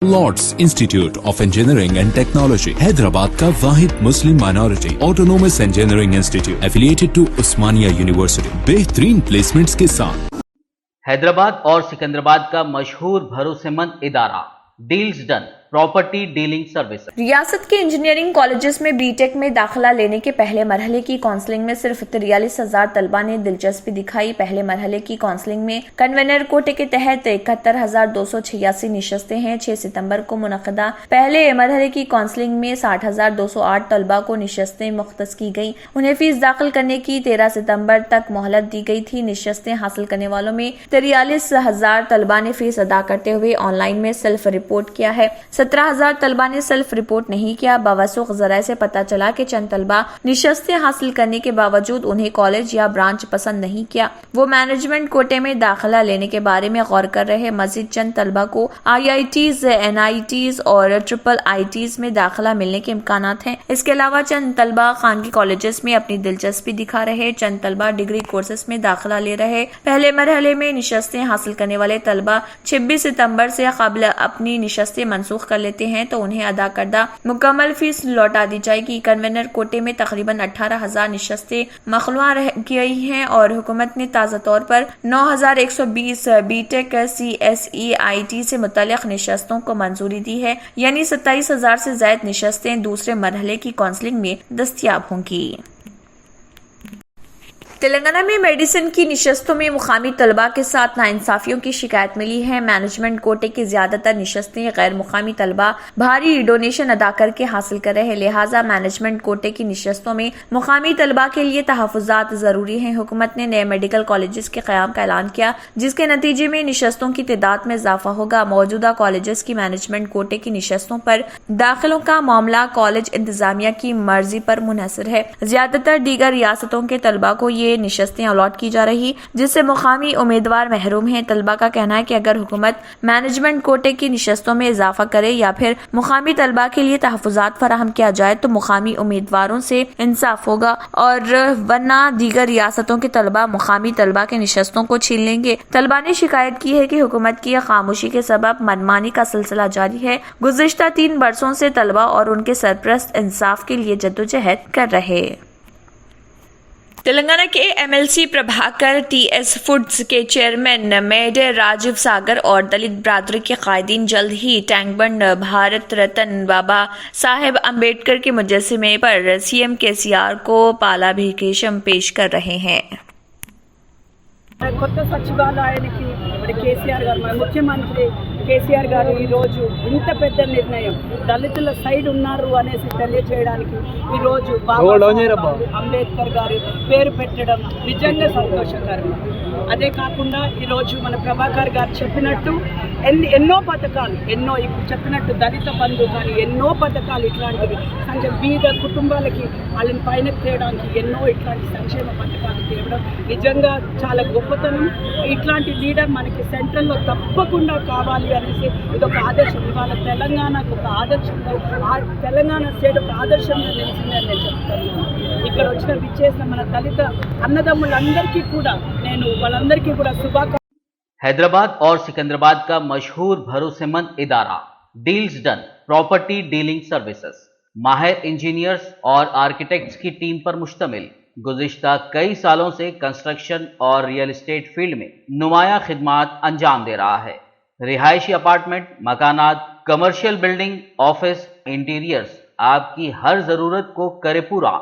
Lord's institute of engineering and technology Hyderabad का वाहिद Muslim minority autonomous engineering institute affiliated to Osmania university बेहतरीन placements के साथ। हैदराबाद और सिकंदराबाद का मशहूर भरोसेमंद इदारा deals done property dealing service. रियासत के इंजीनियरिंग कॉलेजेस में बीटेक में दाखिला लेने के पहले मरहले की काउंसलिंग में सिर्फ 43,000 तलबा ने दिलचस्पी दिखाई। पहले मरहले की काउंसलिंग में कन्वेनर कोटे के तहत 71,286 निशस्तें हैं। 6 सितंबर को मुनक़दा पहले मरहले की काउंसलिंग में 60,208 तलबा को निशस्तें मुख्तस की गयी। उन्हें फीस दाखिल करने की 13 सितंबर तक मोहलत दी गई थी। निशस्तें हासिल करने वालों में 43,000 तलबा ने फीस अदा करते हुए ऑनलाइन में सेल्फ रिपोर्ट किया है। 17,000 तलबा ने सेल्फ रिपोर्ट नहीं किया। बावसूख ज़राए से पता चला कि चंद तलबा निशस्तें हासिल करने के बावजूद उन्हें कॉलेज या ब्रांच पसंद नहीं किया। वो मैनेजमेंट कोटे में दाखिला लेने के बारे में गौर कर रहे। मजीद चंद तलबा को IITs, NITs और ट्रिपल ITs में दाखिला मिलने के इम्कानात हैं। इसके अलावा चंद तलबा खानगी कॉलेजेस में अपनी दिलचस्पी दिखा रहे। चंद तलबा डिग्री कोर्सेस में दाखिला ले रहे। पहले मरहले में निशस्तें हासिल करने वाले तलबा 26 सितंबर से कबल अपनी निशस्तें मनसूख कर लेते हैं तो उन्हें अदा करदा मुकम्मल फीस लौटा दी जाएगी। कन्वेनर कोटे में तकरीबन 18,000 निशस्तें मखलूआ रह गई हैं और हुकूमत ने ताज़ा तौर पर 9,120 बीटेक CSE IT से मुतल्लिक निशस्तों को मंजूरी दी है, यानी 27,000 से ज्यादा निशस्तें दूसरे मरहले की काउंसलिंग में दस्तयाब होंगी। तेलंगाना में मेडिसिन की निशस्तों में मुकामी तलबा के साथ नाइंसाफियों की शिकायत मिली है। मैनेजमेंट कोटे की ज्यादातर निशस्तें गैर मुकामी तलबा भारी डोनेशन अदा करके हासिल कर रहे, लिहाजा मैनेजमेंट कोटे की निशस्तों में मुकामी तलबा के लिए तहफ़्फ़ुज़ात जरूरी हैं। हुकूमत ने नए मेडिकल कॉलेजेस के क़याम का ऐलान किया, जिसके नतीजे में निशस्तों की तादाद में इजाफा होगा। मौजूदा कॉलेजेस की मैनेजमेंट कोटे की निशस्तों पर दाखिलों का मामला कॉलेज इंतजामिया की मर्जी पर मुनहसर है। ज्यादातर दीगर रियासतों के तलबा को ये निशस्तें अलॉट की जा रही, जिससे मुकामी उम्मीदवार महरूम हैं। तलबा का कहना है कि अगर हुकूमत मैनेजमेंट कोटे की निशस्तों में इजाफा करे या फिर मुकामी तलबा के लिए तहफ़्फ़ुज़ात फराहम किया जाए तो मुकामी उम्मीदवारों से इंसाफ होगा, और वरना दीगर रियासतों के तलबा मुकामी तलबा के निशस्तों को छीन लेंगे। तलबा ने शिकायत की है कि हुकूमत की खामोशी के सबब मनमानी का सिलसिला जारी है। गुज़िश्ता 3 बरसों से तलबा और उनके सरपरस्त इंसाफ के लिए जद्दोजहद कर रहे। तेलंगाना के MLC प्रभाकर TS फूड्स के चेयरमैन मेडे राजीव सागर और दलित बरादरी के कायदीन जल्द ही टैंक बंड भारत रत्न बाबा साहेब अम्बेडकर के मुजस्समे पर CM KCR को पालाभिषेकम पेश कर रहे हैं। కొత్త సచివాలయానికి మరి కేసీఆర్ గారు, మన ముఖ్యమంత్రి కేసీఆర్ గారు ఈరోజు ఇంత పెద్ద నిర్ణయం దళితుల సైడ్ ఉన్నారు అనేసి తెలియజేయడానికి ఈరోజు బాబా అంబేద్కర్ గారి పేరు పెట్టడం నిజంగా సంతోషకరం. అదే కాకుండా ఈరోజు మన ప్రభాకర్ గారు చెప్పినట్టు ఎన్నో పథకాలు, ఇప్పుడు చెప్పినట్టు దళిత బంధు కానీ ఎన్నో పథకాలు ఇట్లాంటివి బీద కుటుంబాలకి వాళ్ళని పైన తేయడానికి ఎన్నో ఇట్లాంటి సంక్షేమ పథకాలు తేవడం నిజంగా చాలా గొప్పతనం. ఇట్లాంటి లీడర్ మనకి సెంట్రల్లో తప్పకుండా కావాలి అనేసి ఇదొక ఆదర్శం. ఇవాళ తెలంగాణకు ఒక ఆదర్శం, తెలంగాణ స్టేట్ ఒక ఆదర్శంగా నిలిచిందని నేను చెప్తాను. ఇక్కడ వచ్చిన విచ్చేసిన మన దళిత అన్నదమ్ములందరికీ కూడా నేను వాళ్ళందరికీ కూడా శుభాకాంక్షలు. हैदराबाद और सिकंदराबाद का मशहूर भरोसेमंद इदारा deals done property dealing services माहिर इंजीनियर्स और आर्किटेक्ट्स की टीम पर मुश्तमिल गुज़िश्ता कई सालों से कंस्ट्रक्शन और रियल एस्टेट फील्ड में नुमाया खिदमात अंजाम दे रहा है। रिहायशी अपार्टमेंट, मकानात, कमर्शियल बिल्डिंग, ऑफिस, इंटीरियर्स आपकी हर ज़रूरत को करे पूरा।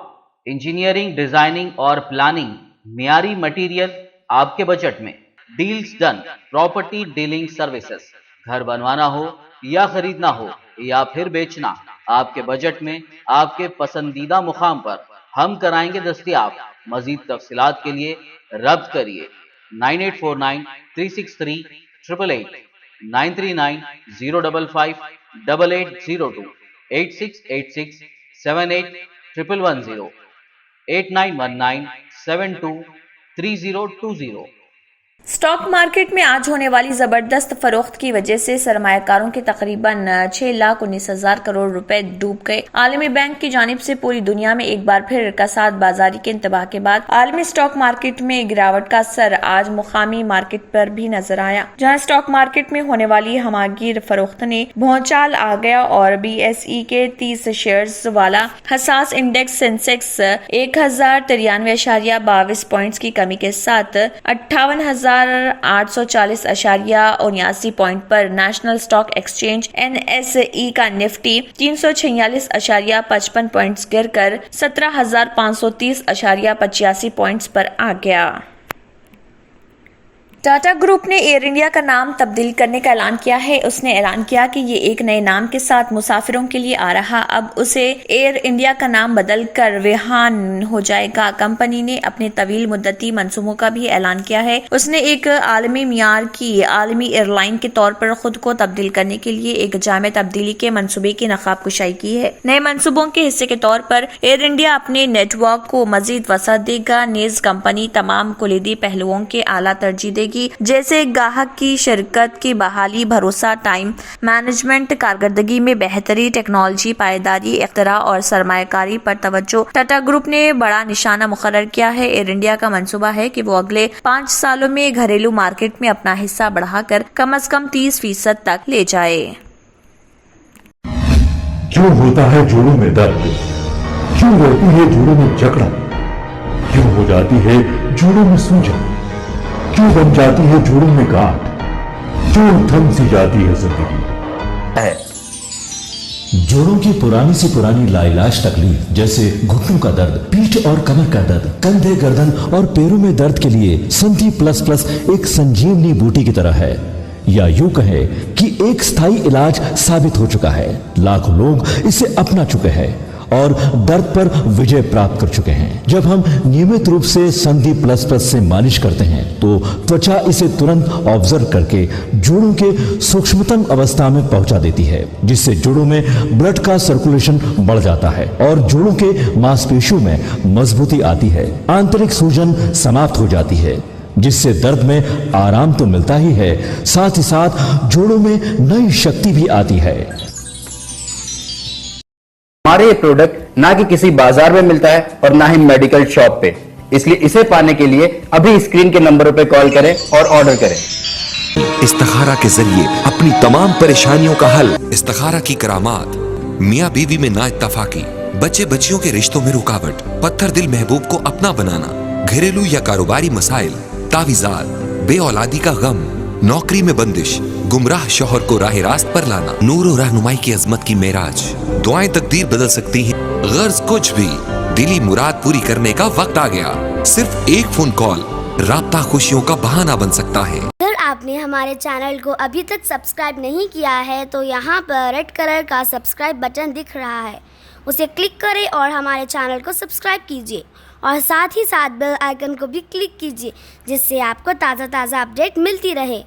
इंजीनियरिंग, डिज़ाइनिंग और प्लानिंग, मियारी मटीरियल आपके बजट में। Deals done property dealing services, घर बनवाना हो या खरीदना हो या फिर बेचना, आपके बजट में आपके पसंदीदा मुकाम पर हम कराएंगे दस्तयाब। मजीद तफसीलात के लिए रब्त करिए 9849363888, 9390558802, 8686781110, 8919723020। स्टॉक मार्केट में आज होने वाली जबरदस्त फरोख्त की वजह से सरमायाकारों के तकरीबन 6,19,000 करोड़ रुपए डूब गए। आलमी बैंक की जानिब से पूरी दुनिया में एक बार फिर कसाद बाजारी के इंतबाह के बाद आलमी स्टॉक मार्केट में गिरावट का असर आज मुकामी मार्केट पर भी नजर आया, जहां स्टॉक मार्केट में होने वाली हमागीर फरोख्त ने भौचाल आ गया और BSE के 30 शेयर्स वाला हसास इंडेक्स सेंसेक्स 1,093.22 पॉइंट्स की कमी के साथ 58,840.79 पॉइंट पर नेशनल स्टॉक एक्सचेंज NSE का निफ्टी 346.55 पॉइंट्स गिरकर 17,530.85 पॉइंट्स पर आ गया। टाटा ग्रुप ने एयर इंडिया का नाम तब्दील करने का ऐलान किया है। उसने ऐलान किया कि ये एक नए नाम के साथ मुसाफिरों के लिए आ रहा, अब उसे एयर इंडिया का नाम बदलकर विहान हो जाएगा। कंपनी ने अपने तवील मुद्दती मंसूबों का भी ऐलान किया है। उसने एक आलमी मियार की आलमी एयरलाइन के तौर पर खुद को तब्दील करने के लिए एक जामे तब्दीली के मंसूबे की नकाब कुशाई की है। नए मंसूबों के हिस्से के तौर पर एयर इंडिया अपने नेटवर्क को मजीद वसअत देगा। नेज कंपनी तमाम कुलीदी पहलुओं के आला तरजीह देगी, जैसे गाहक की शिरकत की बहाली, भरोसा, टाइम मैनेजमेंट, कारकर्दगी में बेहतरी, टेक्नोलॉजी, पायदारी, इख्तरा और सरमायाकारी पर तवज्जो। टाटा ग्रुप ने बड़ा निशाना मुकर्रर किया है। एयर इंडिया का मंसूबा है कि वो अगले 5 सालों में घरेलू मार्केट में अपना हिस्सा बढ़ाकर कम से कम 30% तक ले जाए। क्यों होता है जोड़ों में दर्द, क्यों रहती है जोड़ों में जकड़न, क्यों हो जाती है जोड़ों में सूजन, क्यों बन जाती है जोड़ों में गांठ, क्यों थम सी जाती है जिंदगी। जोड़ों की पुरानी सी पुरानी लाइलाज तकलीफ जैसे घुटनों का दर्द, पीठ और कमर का दर्द, कंधे, गर्दन और पैरों में दर्द के लिए संधि प्लस प्लस एक संजीवनी बूटी की तरह है, या यूं कहे कि एक स्थायी इलाज साबित हो चुका है। लाखों लोग इसे अपना चुके हैं और दर्द पर विजय प्राप्त कर चुके हैं। जब हम नियमित रूप से संधि प्लस प्लस से मालिश करते हैं तो त्वचा इसे तुरंत ऑब्जर्व करके जोड़ों के सूक्ष्मतम अवस्था में पहुंचा देती है, जिससे जोड़ों में ब्लड का सर्कुलेशन बढ़ जाता है और जोड़ों के मांसपेशियों में मजबूती आती है। आंतरिक सूजन समाप्त हो जाती है, जिससे दर्द में आराम तो मिलता ही है, साथ ही साथ जोड़ों में नई शक्ति भी आती है। हमारे ये प्रोडक्ट ना कि किसी बाजार में मिलता है और ना ही मेडिकल शॉप पे, इसलिए इसे पाने के लिए अभी स्क्रीन के नंबरों पे कॉल करें और ऑर्डर करें। इस्तिखारा के जरिए अपनी तमाम परेशानियों का हल। इस्तिखारा की करामात, मियाँ बीवी में ना इत्तफाकी, बच्चे बच्चियों के रिश्तों में रुकावट, पत्थर दिल महबूब को अपना बनाना, घरेलू या कारोबारी मसाइल, तावीज़ात, बे औलादी का गम, नौकरी में बंदिश, गुमराह शौहर को राह रास्त पर लाना, नूर और रहनुमाई की अजमत की मेराज। दुआएं तकदीर बदल सकती हैं, गर्ज कुछ भी, दिली मुराद पूरी करने का वक्त आ गया। सिर्फ एक फोन कॉल राब्ता खुशियों का बहाना बन सकता है। अगर आपने हमारे चैनल को अभी तक सब्सक्राइब नहीं किया है तो यहाँ पर रेड कलर का सब्सक्राइब बटन दिख रहा है, उसे क्लिक करें और हमारे चैनल को सब्सक्राइब कीजिए और साथ ही साथ बेल आइकन को भी क्लिक कीजिए, जिससे आपको ताज़ा अपडेट मिलती रहे।